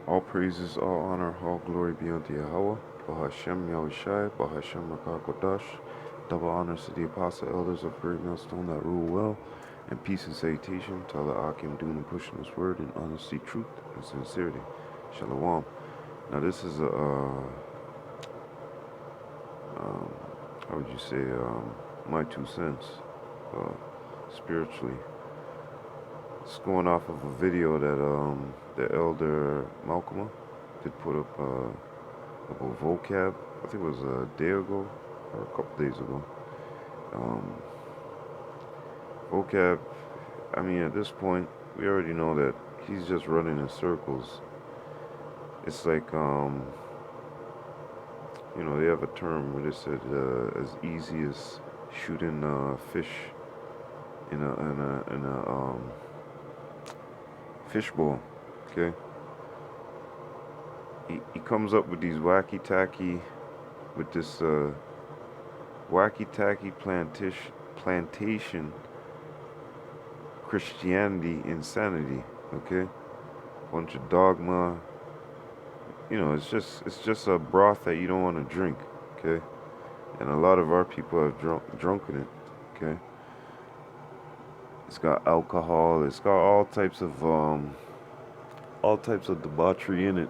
All praises, all honor, all glory be unto Yahawah. BAHASHAM YAHWASHI, BAHASHAM QADASH. Double honors to the apostle elders of Great Millstone that rule well, and peace and salutation to all the AHCHYAM doing and pushing this word in honesty, truth, and sincerity. Shalom. Now this is how would you say, my 2 cents, spiritually. It's going off of a video that the elder Malcolm did put up about vocab. I think it was a day ago or a couple days ago. Um, vocab. I mean, at this point, we already know that he's just running in circles. It's like they have a term where they said as easy as shooting fish in a fishbowl. Okay. He comes up with these wacky tacky, with this wacky tacky plantation Christianity insanity. Okay, bunch of dogma. It's just a broth that you don't want to drink. Okay, and a lot of our people have drunken it. Okay, it's got alcohol. It's got all types of debauchery in it.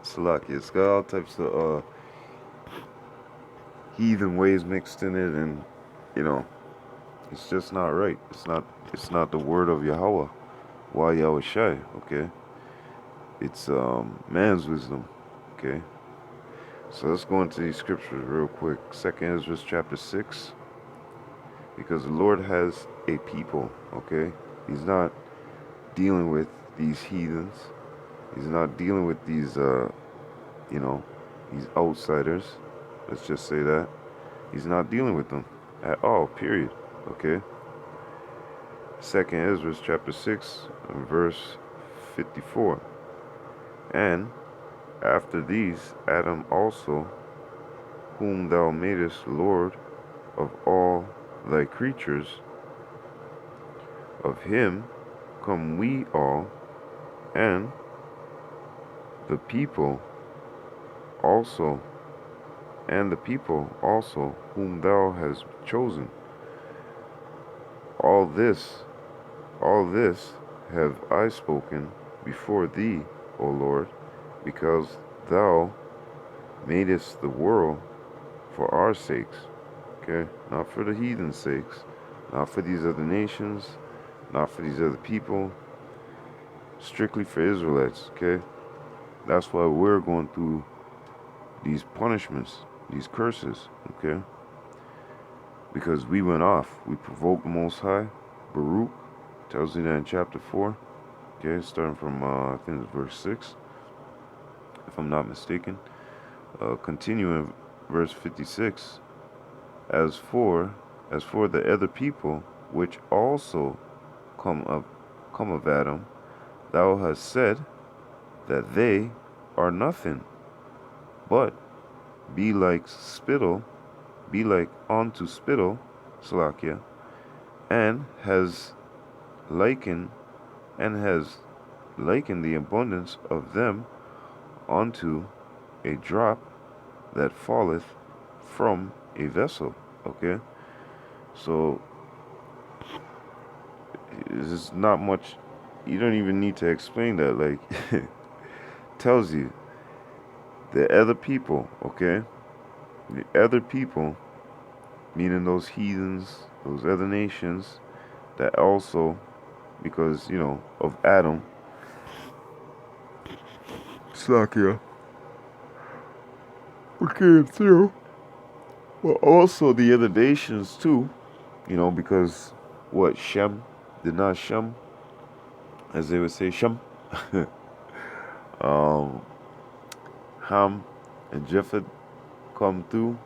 Salaki. It's got all types of heathen ways mixed in it, and it's just not right. It's not the word of Yahawah, YAHWASHI. Okay, it's man's wisdom. Okay, so let's go into these scriptures real quick. 2nd Ezra chapter 6, because the Lord has a people. Okay, He's not dealing with these heathens. He's not dealing with these these outsiders. Let's just say that. He's not dealing with them at all, period. Okay? 2nd Ezra chapter 6 and verse 54. And after these, Adam also, whom thou madest Lord of all thy creatures, of him come we all, and the people also, whom thou hast chosen. All this have I spoken before thee, O Lord, because thou madest the world for our sakes. Okay? Not for the heathen's sakes, not for these other nations, not for these other people, strictly for Israelites. Okay? That's why we're going through these punishments, these curses. Okay? Because we went off. We provoked the Most High. Baruch tells you that in chapter 4. Okay, starting from, I think it's verse 6, if I'm not mistaken. Continuing verse 56. As for the other people, which also come of Adam, thou hast said that they are nothing, but be like unto spittle, Salakia, and has likened the abundance of them unto a drop that falleth from a vessel. Okay, so there's not much. You don't even need to explain that. Like, tells you the other people. Okay, the other people, meaning those heathens, those other nations, that also, because of Adam, Slakia, we came through, but also the other nations too, because what Shem did not Shem, as they would say Shem, Ham and Japheth come through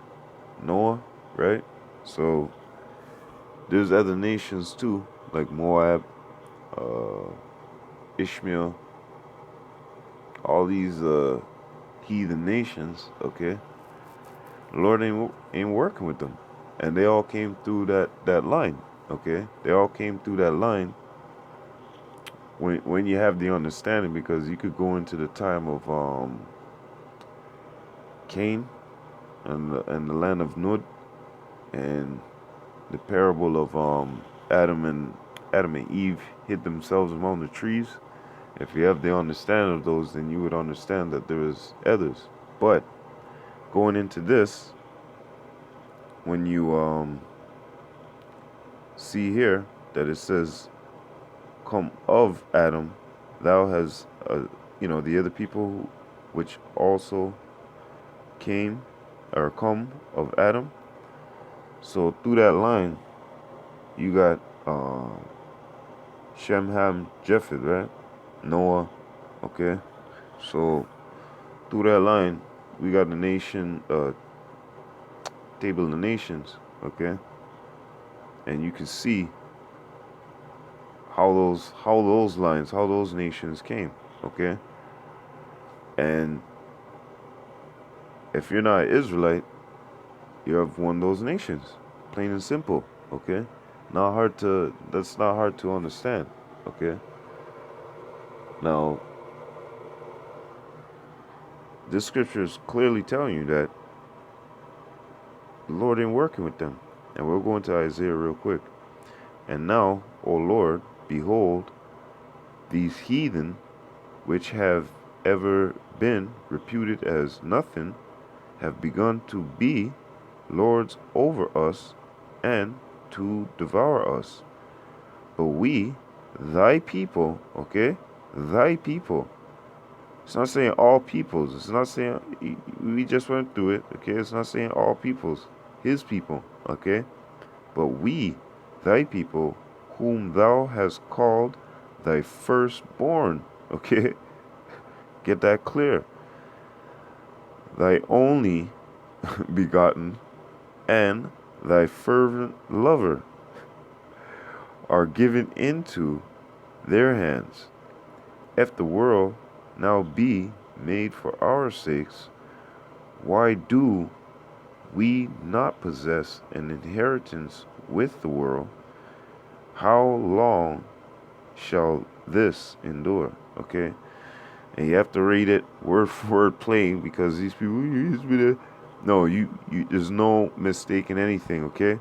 Noah, right? So there's other nations too, like Moab, Ishmael, all these heathen nations. Okay, the Lord ain't working with them, and they all came through that line. Okay, they all came through that line when you have the understanding, because you could go into the time of Cain and the land of Nod, and the parable of Adam and Eve hid themselves among the trees. If you have the understanding of those, then you would understand that there is others. But going into this, when you see here that it says, "Come of Adam, thou has," the other people which also came or come of Adam. So through that line, you got Shem, Ham, Japheth, right? Noah, okay? So through that line, we got the nation, table of the nations, okay? And you can see how those nations came, okay? And if you're not an Israelite, you have one of those nations, plain and simple, okay? That's not hard to understand, okay? Now, this scripture is clearly telling you that the Lord ain't working with them. And we'll go into Isaiah real quick. "And now, O Lord, behold, these heathen, which have ever been reputed as nothing, have begun to be lords over us and to devour us. But we, thy people," okay? Thy people. It's not saying all peoples. It's not saying, we just went through it, okay? It's not saying all peoples. His people, okay? "But we, thy people, whom thou hast called thy firstborn," okay? Get that clear. "Thy only begotten and thy fervent lover are given into their hands. If the world now be made for our sakes, why do we not possess an inheritance with the world? How long shall this endure?" Okay? And you have to read it word for word plain, because these people, no, there's no mistake in anything, okay?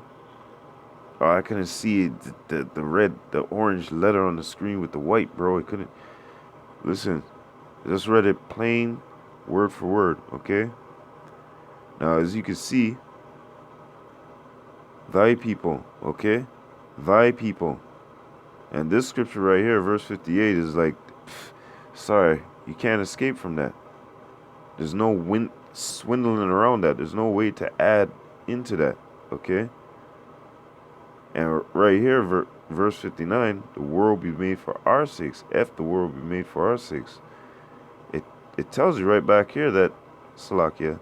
Oh, I couldn't see the orange letter on the screen with the white, bro. I couldn't. Listen, I just read it plain, word for word, okay? Now, as you can see, thy people, okay? Thy people. And this scripture right here, verse 58, is like, sorry, you can't escape from that. There's no swindling around that. There's no way to add into that, okay? And right here, verse 59, "The world be made for our sakes." If the world be made for our sakes. It tells you right back here that, Salakia,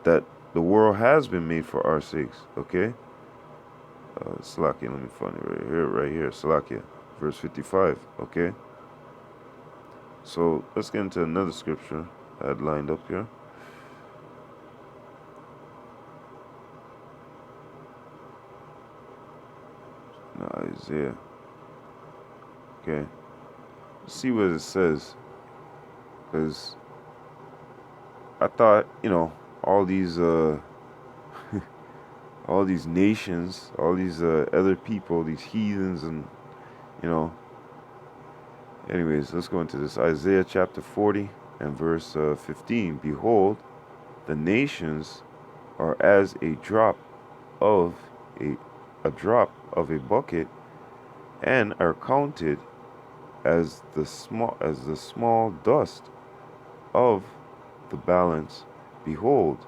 that the world has been made for our sakes, okay? Salakia, let me find it right here, Salakia, verse 55, okay? So let's get into another scripture I had lined up here. Isaiah. Okay. Let's see what it says. Because I thought, all these all these nations, all these other people, these heathens, and anyways, let's go into this. Isaiah chapter 40 and verse 15. "Behold, the nations are as a drop of a bucket, and are counted as the small dust of the balance. Behold,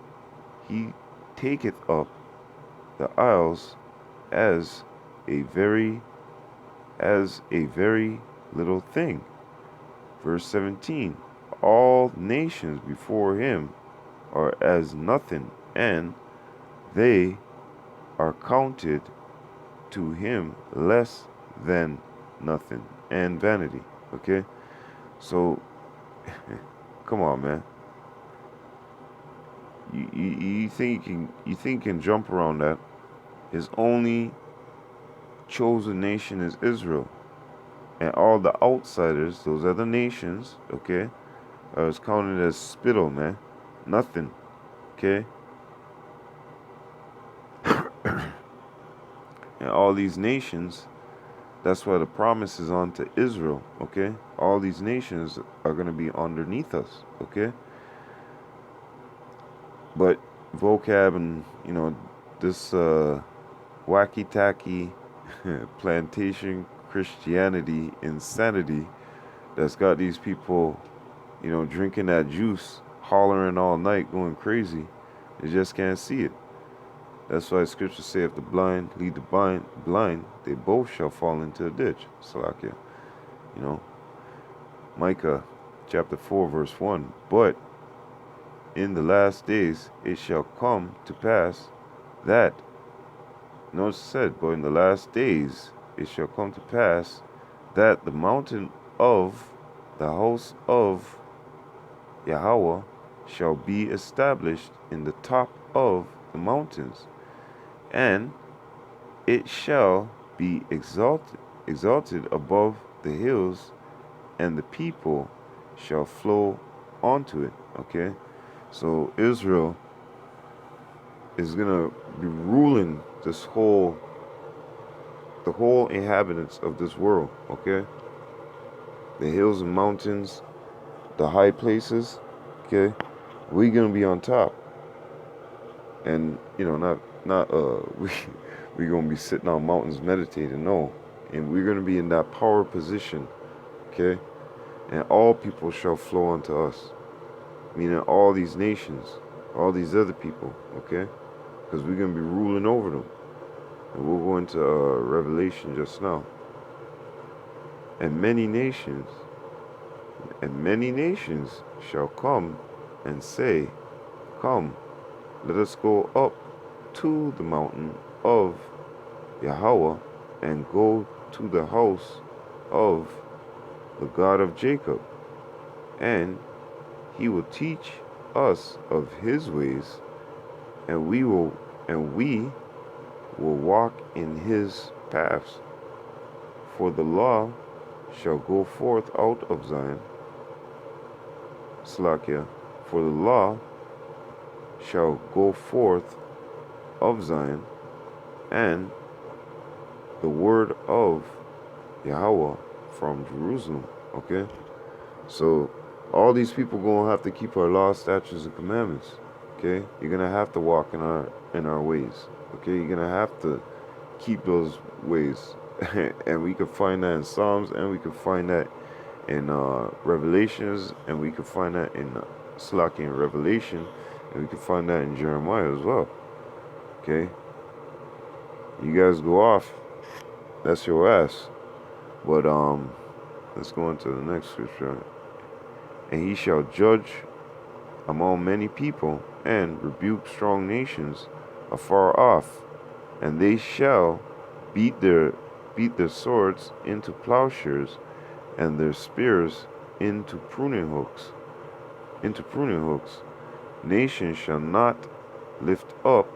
he taketh up the isles as a very little thing." Verse 17. "All nations before him are as nothing, and they are counted to him less than nothing and vanity." Okay? So, come on, man. You think you can jump around that? His only chosen nation is Israel. and all the outsiders, those other nations, okay, are counted as spittle, man. Nothing, okay? And all these nations, that's why the promise is on to Israel, okay? All these nations are going to be underneath us, okay? But vocab and, this wacky tacky plantation Christianity insanity that's got these people, drinking that juice, hollering all night, going crazy. They just can't see it. That's why scriptures say if the blind lead the blind, they both shall fall into a ditch. Salakia. Micah chapter 4 verse 1. But in the last days it shall come to pass that, notice it said, but in the last days it shall come to pass that the mountain of the house of Yahawah shall be established in the top of the mountains, and it shall be exalted above the hills, and the people shall flow onto it. Okay, so Israel is gonna be ruling the whole inhabitants of this world. Okay, the hills and mountains, the high places. Okay, we're gonna be on top, and not we gonna be sitting on mountains meditating. No, and we're gonna be in that power position. Okay, and all people shall flow unto us, meaning all these nations, all these other people. Okay, because we're gonna be ruling over them, and we'll go into Revelation just now. And many nations shall come and say, come, let us go up to the mountain of Yahawah, and go to the house of the God of Jacob, and he will teach us of his ways, and we will walk in his paths. For the law shall go forth out of Zion. Slakia. For the law shall go forth of Zion, and the word of Yahawah from Jerusalem. Okay? So all these people gonna have to keep our law, statutes, and commandments. Okay? You're gonna have to walk in our ways. Okay? You're gonna have to keep those ways. And we could find that in Psalms, and we could find that in Revelations, and we could find that in Slakia and Revelation, and we could find that in Jeremiah as well. Okay? You guys go off, that's your ass. But let's go into the next scripture. And he shall judge among many people, and rebuke strong nations afar off, and they shall beat their swords into plowshares, and their spears into pruning hooks. Nation shall not lift up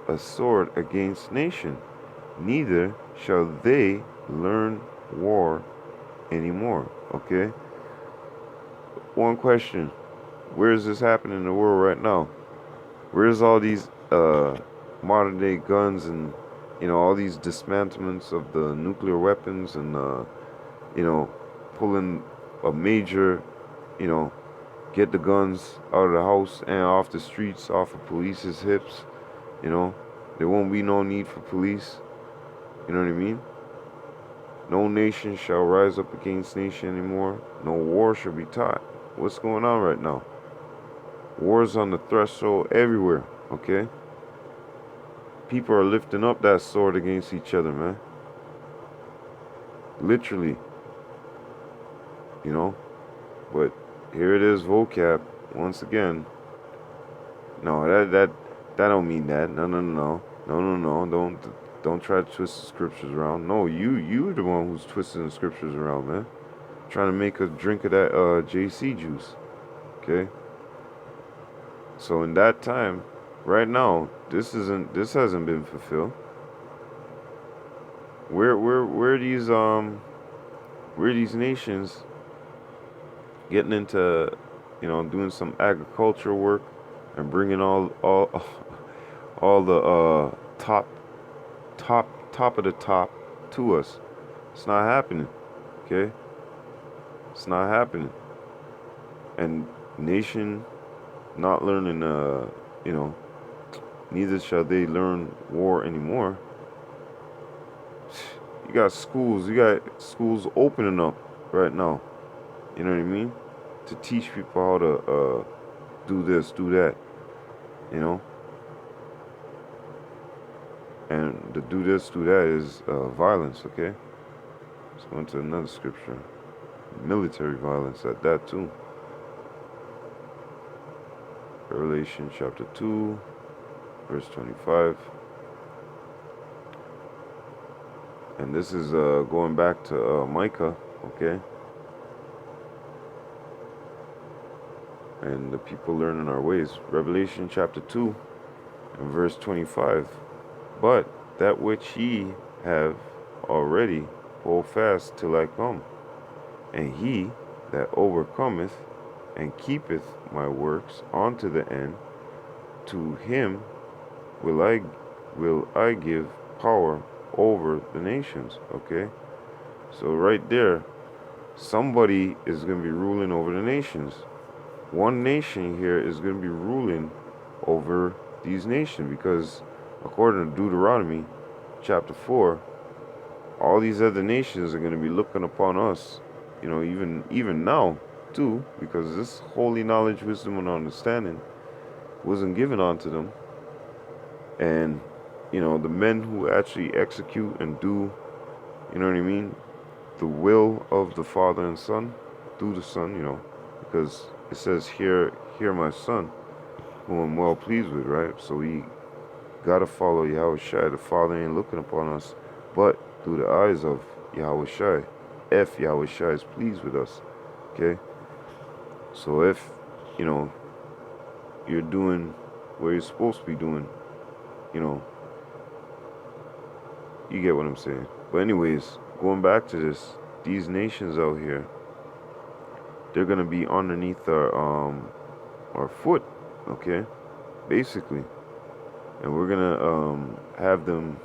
a sword against nation, neither shall they learn war anymore. Okay? One question. Where is this happening in the world right now? Where's all these modern day guns and all these dismantlements of the nuclear weapons, and pulling a major, get the guns out of the house and off the streets, off of police's hips. There won't be no need for police. You know what I mean? No nation shall rise up against nation anymore. No war shall be taught. What's going on right now? War's on the threshold everywhere, okay? People are lifting up that sword against each other, man. Literally. But here it is, vocab, once again. No, that don't mean that. No. Don't try to twist the scriptures around. No, you're the one who's twisting the scriptures around, man. Trying to make us drink of that JC juice. Okay? So in that time, right now, this hasn't been fulfilled. Where these We're these nations getting into, doing some agriculture work and bringing all the top of the top to us. It's not happening. Okay, it's not happening. And nation not learning, neither shall they learn war anymore. You got schools opening up right now. You know what I mean? To teach people how to do this, do that. You know, and the do this, do that is violence. Okay, let's go into another scripture. Military violence at that too. Revelation chapter 2, verse 25. And this is going back to Micah, okay? And the people learning our ways. Revelation chapter 2 and verse 25. But that which ye have already, hold fast till I come. And he that overcometh and keepeth my works unto the end, to him will I give power over the nations. Okay, so right there, somebody is going to be ruling over the nations. One nation here is going to be ruling over these nations, because according to Deuteronomy chapter 4, all these other nations are going to be looking upon us, even now too, because this holy knowledge, wisdom, and understanding wasn't given unto them. And the men who actually execute and do, you know what I mean, the will of the Father and Son, through the Son, because it says, hear my Son, who I'm well pleased with, right? So we gotta follow Yahawashi. The Father ain't looking upon us, but through the eyes of Yahawashi, if Yahawashi is pleased with us, okay? So if, you're doing what you're supposed to be doing, you get what I'm saying. But anyways, going back to this, these nations out here, they're gonna be underneath our foot, okay, basically, and we're gonna have them,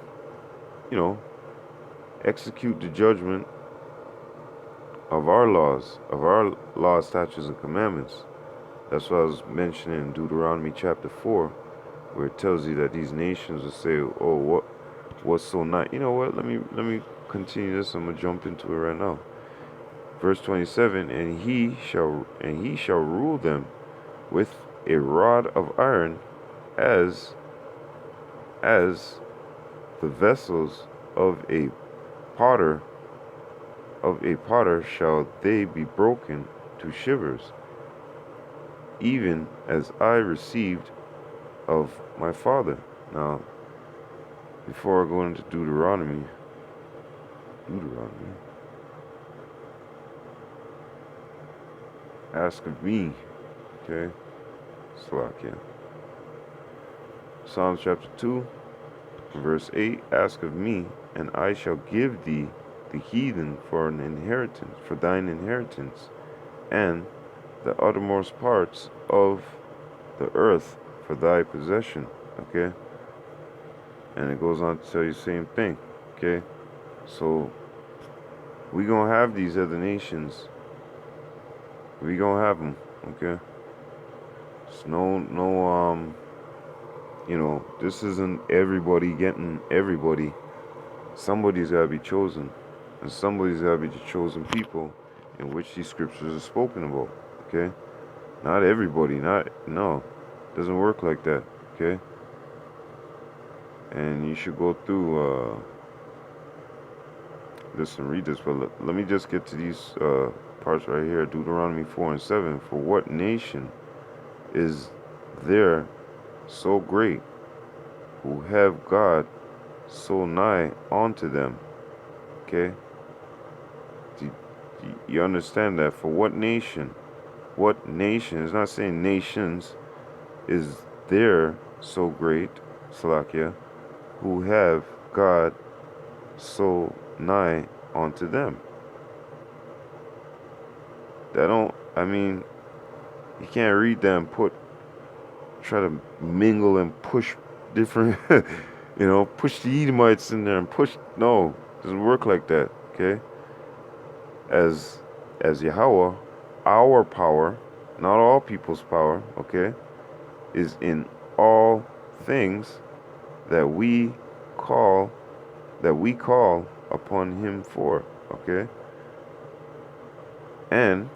execute the judgment of our laws, statutes, and commandments. That's what I was mentioning in Deuteronomy chapter 4, where it tells you that these nations will say, "Oh, what's so nice?" You know what? Let me continue this. I'm gonna jump into it right now. Verse 27, and he shall rule them with a rod of iron, as the vessels of a potter shall they be broken to shivers, even as I received of my father. Now, before I go into Deuteronomy, ask of me, okay? Salakia. Psalms chapter 2, verse 8, ask of me, and I shall give thee the heathen for an inheritance, for thine inheritance, and the uttermost parts of the earth for thy possession, okay? And it goes on to tell you the same thing, okay? So, we gonna have these other nations. We gonna have them, okay? It's this isn't everybody getting everybody. Somebody's gotta be chosen, and somebody's gotta be the chosen people in which these scriptures are spoken about, okay? Not everybody, no, doesn't work like that, okay? And you should go through this and read this, but let me just get to these parts right here. Deuteronomy 4 and 7. For what nation is there so great, who have God so nigh unto them? Okay? Do you understand that? For what nation? What nation? It's not saying nations. Is there so great, Salakia, who have God so nigh unto them? That don't, I mean, you can't read that and try to mingle and push different, push the Edomites in there and no, it doesn't work like that, okay? As Yahawah, our power, not all people's power, okay, is in all things that we call upon him for, okay? And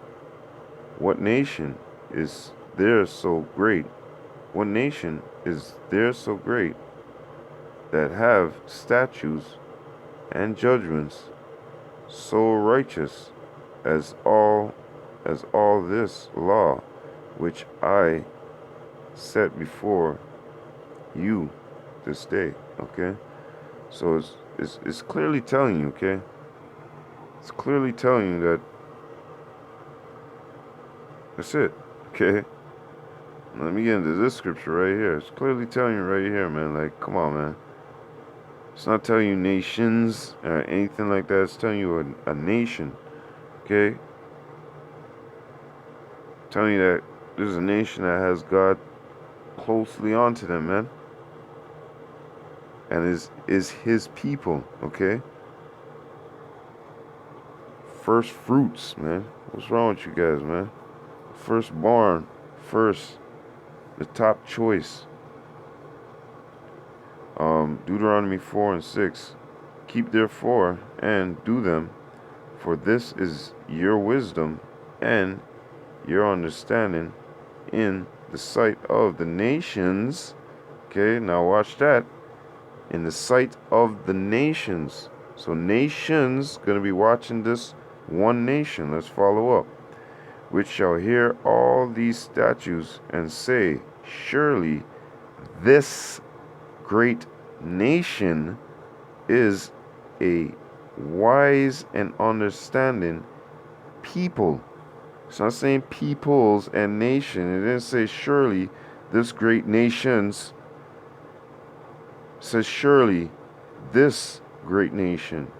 what nation is there so great? What nation is there so great that have statutes and judgments so righteous as all this law which I set before you this day? Okay, so it's clearly telling you, okay, it's clearly telling you that that's it, okay. Let me get into this scripture right here. It's clearly telling you right here, man. Like, come on, man. It's not telling you nations or anything like that. It's telling you a nation, okay? Telling you that there's a nation that has God closely onto them, man. And is his people, okay? First fruits, man. What's wrong with you guys, man? Firstborn, first, the top choice. Deuteronomy 4 and 6. Keep therefore and do them, for this is your wisdom and your understanding in the sight of the nations. Okay, now watch that. In the sight of the nations. So nations gonna be watching this one nation. Let's follow up. Which shall hear all these statutes and say, surely this great nation is a wise and understanding people. It's not saying peoples and nation. It didn't say surely this great nations. It says surely this great nation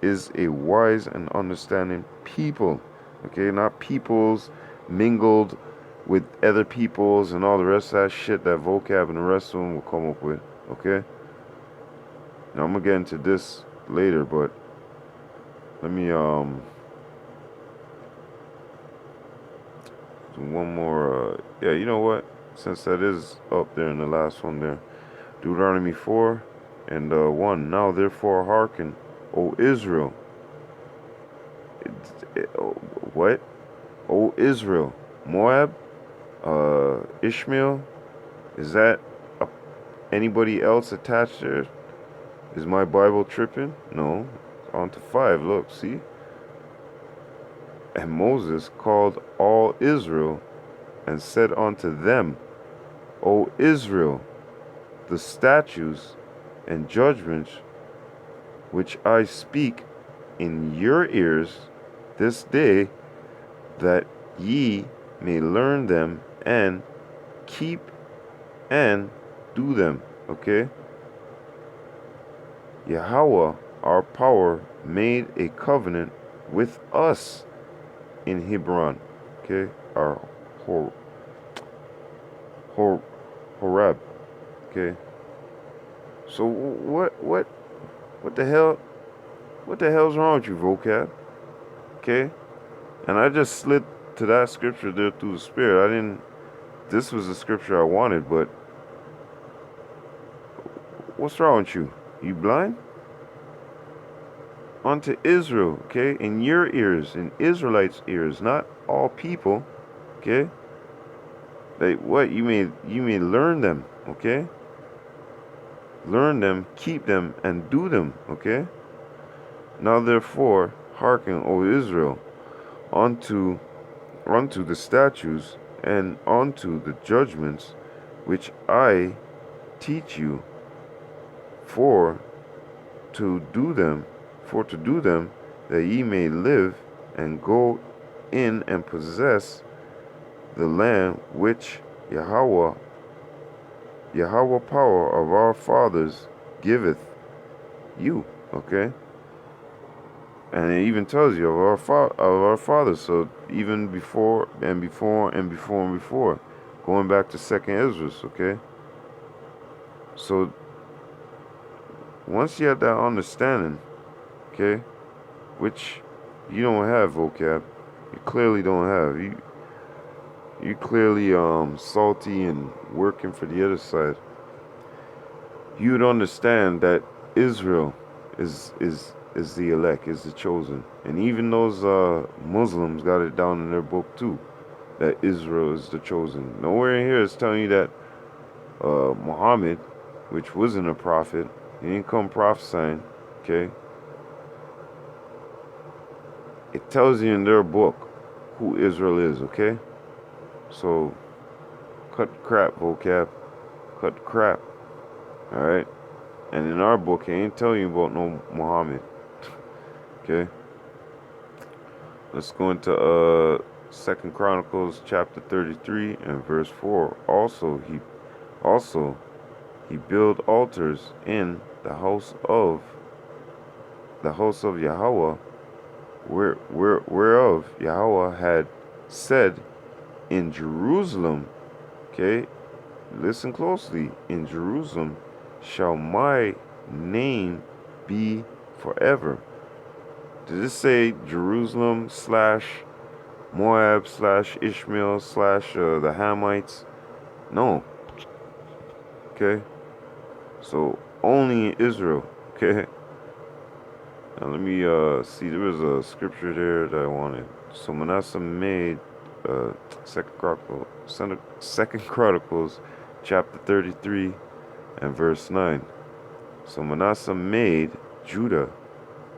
is a wise and understanding people. Okay, not peoples mingled with other peoples and all the rest of that shit that vocab and the rest of them will come up with. Okay? Now I'm gonna get into this later, but let me do one more. Yeah, you know what? Since that is up there in the last one there, Deuteronomy 4 and 1. Now therefore hearken, O Israel. What? O Israel, Moab, Ishmael. Is that anybody else attached there? Is my Bible tripping? No. On to 5. Look, see? And Moses called all Israel and said unto them, O Israel, the statutes and judgments which I speak in your ears this day, that ye may learn them and keep and do them. Okay? Yahawah, our power, made a covenant with us in Hebron. Okay? Our Horeb. Okay? So what the hell? What the hell's wrong with you, vocab? Okay? And I just slid to that scripture there through the Spirit. This was the scripture I wanted, but what's wrong with you? You blind? Unto Israel, okay? In your ears, in Israelites' ears, not all people, okay? Like what? You may learn them, okay? Learn them, keep them, and do them, okay? Now therefore, hearken, O Israel, unto the statutes and unto the judgments which I teach you, for to do them, that ye may live and go in and possess the land which Yahawah power of our fathers giveth you. Okay? And it even tells you of our fathers. So even before and before and before and before, going back to Second Ezra, okay. So once you have that understanding, okay, which you don't have, vocab, you clearly don't have. You clearly salty and working for the other side. You would understand that Israel is the elect, is the chosen, and even those Muslims got it down in their book too, that Israel is the chosen. Nowhere in here is telling you that Muhammad, which wasn't a prophet, he didn't come prophesying. Okay, it tells you in their book who Israel is. Okay, so cut crap, vocab, cut crap. All right, and in our book, he ain't telling you about no Muhammad. Okay. Let's go into Second Chronicles chapter 33 and verse 4. He built altars in the house of Yahawah, whereof Yahawah had said in Jerusalem. Okay, listen closely. In Jerusalem shall my name be forever. Did it say Jerusalem / Moab / Ishmael / the Hamites? No. Okay. So only in Israel. Okay. Now let me see. There was a scripture there that I wanted. So Manasseh made Second Chronicles chapter 33 and verse 9. So Manasseh made Judah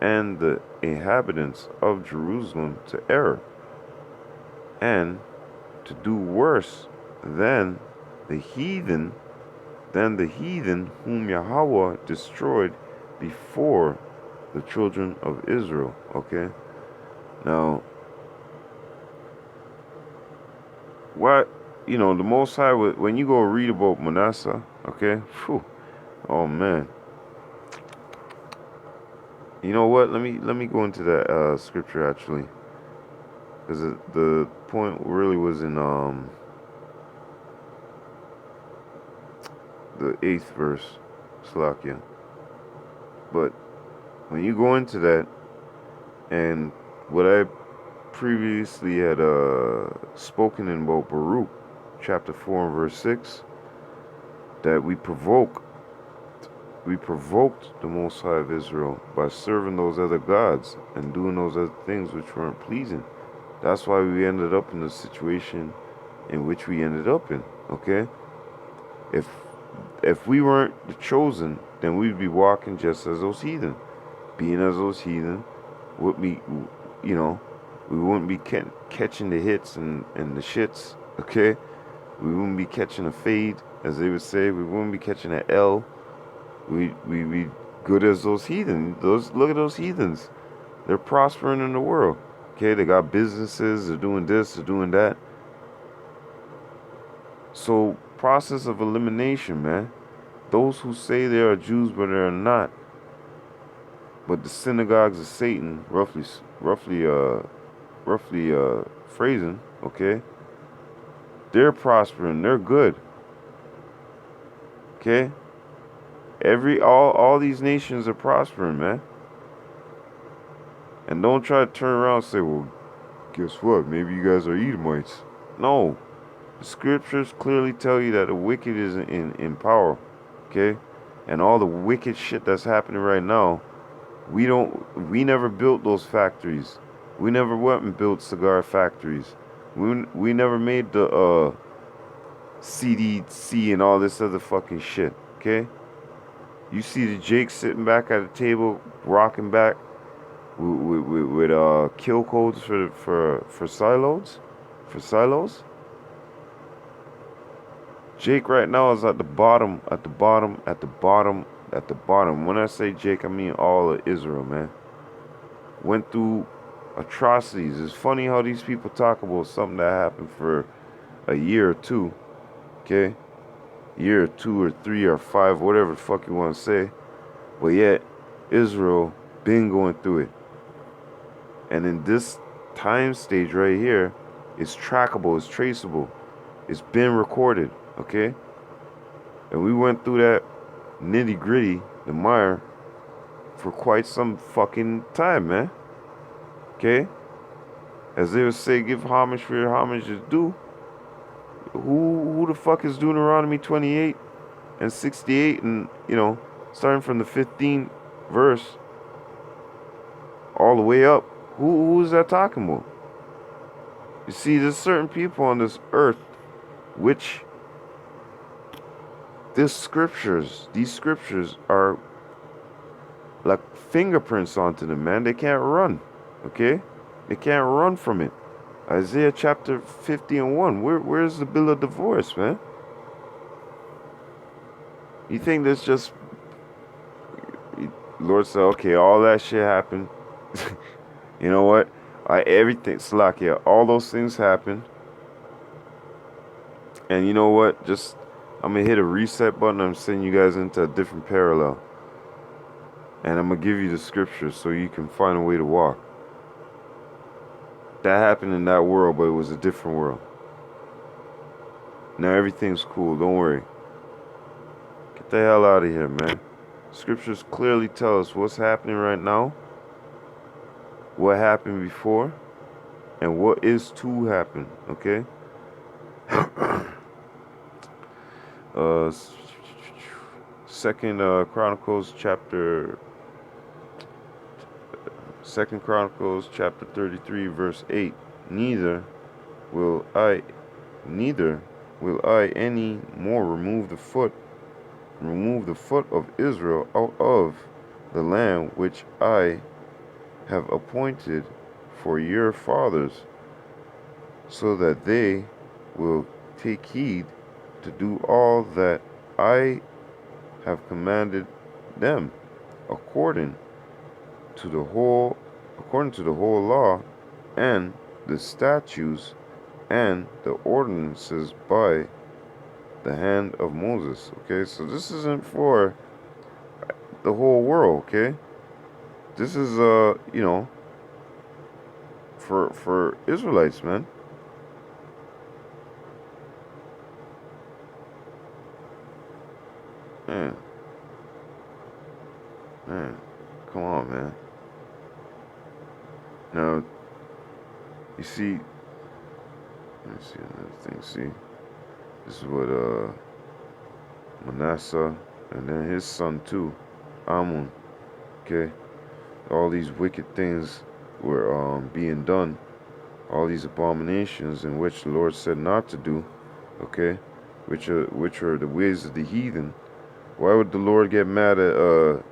and the inhabitants of Jerusalem to err, and to do worse than the heathen, whom Yahawah destroyed before the children of Israel. Okay, now what the Most High, when you go read about Manasseh, okay, phew, oh man. You know what? Let me go into that scripture actually, because the point really was in the 8th verse, Slakia. But when you go into that, and what I previously had spoken in about Baruch chapter 4 and verse 6, that we provoked the Most High of Israel by serving those other gods and doing those other things which weren't pleasing. That's why we ended up in the situation in which we ended up in. Okay, if we weren't the chosen, then we'd be walking just as those heathen. Being as those heathen, would be, we wouldn't be catching the hits and the shits. Okay, we wouldn't be catching a fade, as they would say. We wouldn't be catching an L. We be good as those heathen. Look at those heathens. They're prospering in the world. Okay, they got businesses. They're doing this. They're doing that. So, process of elimination, man. Those who say they are Jews but they are not, but the synagogues of Satan, roughly phrasing, okay, they're prospering. They're good. Okay, all these nations are prospering, man. And don't try to turn around and say, well, guess what? Maybe you guys are Edomites. No. The scriptures clearly tell you that the wicked is in power. Okay? And all the wicked shit that's happening right now, we never built those factories. We never went and built cigar factories. We never made the CDC and all this other fucking shit. Okay? You see the Jake sitting back at the table, rocking back with kill codes for silos, Jake right now is at the bottom. When I say Jake, I mean all of Israel, man. Went through atrocities. It's funny how these people talk about something that happened for a year or two, okay? Year or 2 or 3 or 5, whatever the fuck you want to say. But yet, Israel been going through it. And in this time stage right here, it's trackable, it's traceable, it's been recorded, okay? And we went through that nitty gritty, the mire, for quite some fucking time, man. Okay? As they would say, give homage for your homage is due. Who the fuck is Deuteronomy 28 and 68 and, starting from the 15th verse all the way up? Who is that talking about? You see, there's certain people on this earth which these scriptures are like fingerprints onto them, man. They can't run, okay? They can't run from it. Isaiah chapter 50 and 1. Where's the bill of divorce, man? You think that's just... Lord said, okay, all that shit happened. You know what? Everything, Slakia, all those things happened. And you know what? Just, I'm going to hit a reset button. I'm sending you guys into a different parallel. And I'm going to give you the scriptures so you can find a way to walk. That happened in that world, but it was a different world. Now everything's cool. Don't worry. Get the hell out of here, man. Scriptures clearly tell us what's happening right now, what happened before, and what is to happen, okay? Second Chronicles chapter 33 verse 8. Neither will I any more remove the foot of Israel out of the land which I have appointed for your fathers, so that they will take heed to do all that I have commanded them, according to the whole law and the statutes and the ordinances by the hand of Moses. Okay, so this isn't for the whole world, okay? This is for Israelites, man. Man, come on, man. Now, you see, let me see another thing. See, this is what Manasseh and then his son too, Amun. Okay, all these wicked things were being done, all these abominations in which the Lord said not to do. Okay, which are the ways of the heathen. Why would the Lord get mad at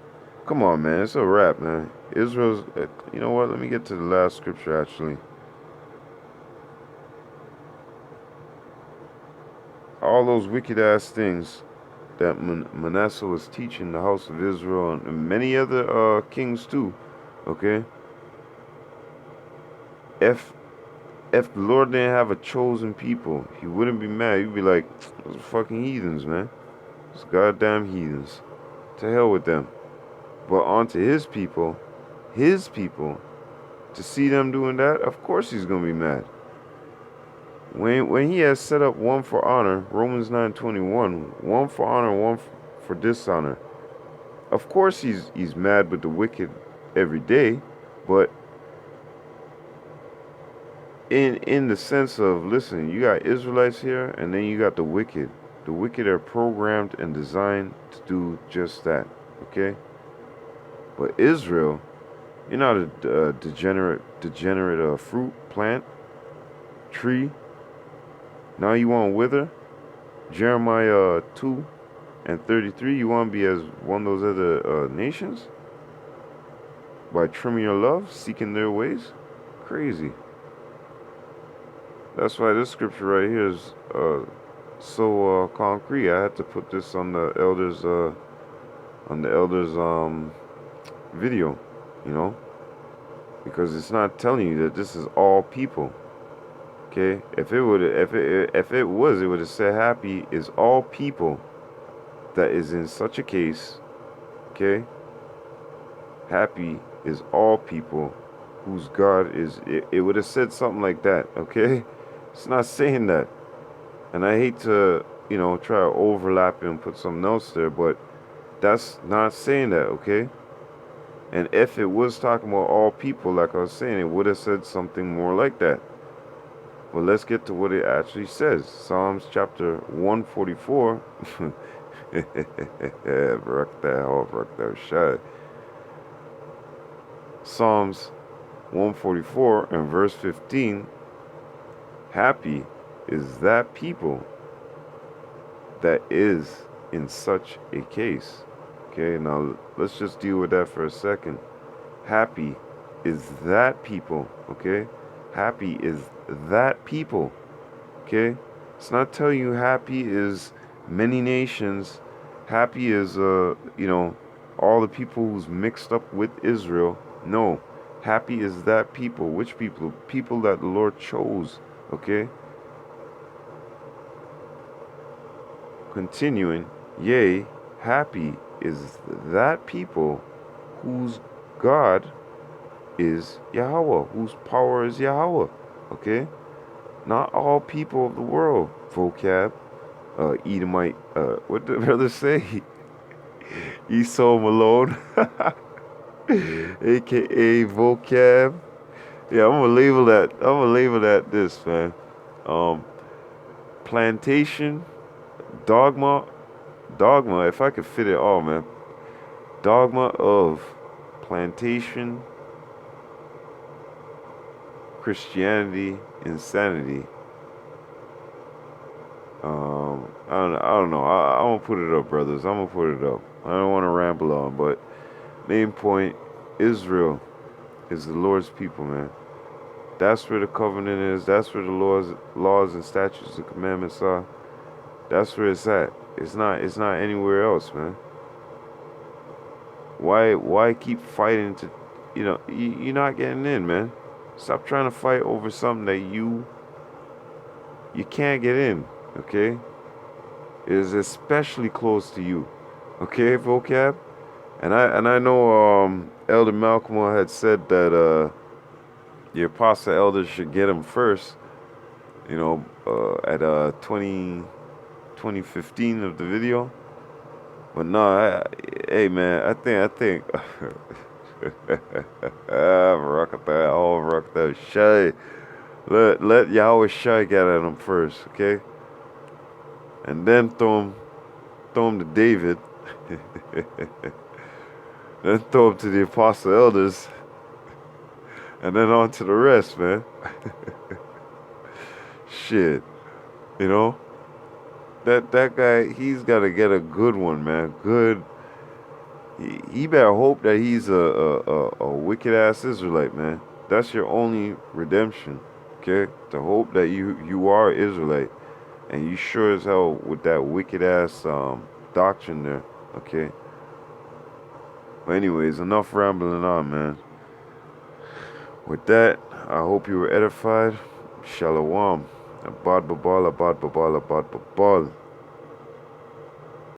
come on, man, it's a wrap, man. Israel's you know what, let me get to the last scripture actually. All those wicked ass things that Manasseh was teaching the house of Israel and many other kings too, okay? If the Lord didn't have a chosen people, he wouldn't be mad. He'd be like, those are fucking heathens, man. Those goddamn heathens. To hell with them. But onto his people, to see them doing that, of course he's going to be mad. When he has set up one for honor, Romans 9:21, one for honor, one for dishonor. Of course he's mad with the wicked every day, but in the sense of, listen, you got Israelites here, and then you got the wicked. The wicked are programmed and designed to do just that, okay? But Israel, you're not a degenerate fruit, plant, tree. Now you want to wither? Jeremiah 2:33, you want to be as one of those other nations? By trimming your love, seeking their ways? Crazy. That's why this scripture right here is so concrete. I had to put this on the elders video, because it's not telling you that this is all people. Okay, if it would have said happy is all people that is in such a case. Okay, happy is all people whose God is, it would have said something like that, okay? It's not saying that. And I hate to, try to overlap it and put something else there, but that's not saying that, okay? And if it was talking about all people, like I was saying, it would have said something more like that. But let's get to what it actually says. Psalms chapter 144. Psalms 144 and verse 15. Happy is that people that is in such a case. Okay, now let's just deal with that for a second. Happy is that people, okay? Happy is that people, okay? It's not telling you happy is many nations. Happy is, all the people who's mixed up with Israel. No, happy is that people. Which people? People that the Lord chose, okay? Continuing, yea, happy is that people whose God is Yahawah, whose power is Yahawah, okay? Not all people of the world, vocab, Edomite, what did the brother say? ESAU Malone, aka vocab. Yeah, I'm gonna label that this, man. Plantation, dogma, if I could fit it all, man. Dogma of plantation, Christianity, insanity. I don't know. I'm gonna put it up, brothers. I'm gonna put it up. I don't want to ramble on, but main point: Israel is the Lord's people, man. That's where the covenant is. That's where the laws and statutes and commandments are. That's where it's at. It's not anywhere else, man. Why keep fighting to, you're not getting in, man. Stop trying to fight over something that you can't get in, okay? It is especially close to you, okay, vocab? And I know Elder Malcolm had said that the apostle elders should get him first, at 2015 of the video. But no, hey man, I think rock that shy. Let YAHAWASHI get at him first, okay? And then throw him to David. Then throw him to the apostle elders. And then on to the rest, man. Shit. That guy, he's got to get a good one, man. Good. He better hope that he's a wicked ass Israelite, man. That's your only redemption, okay? To hope that you are Israelite, and you sure as hell with that wicked ass doctrine there, okay? But anyways, enough rambling on, man. With that, I hope you were edified. Shalom. Abad babal, abad babal, abad babal.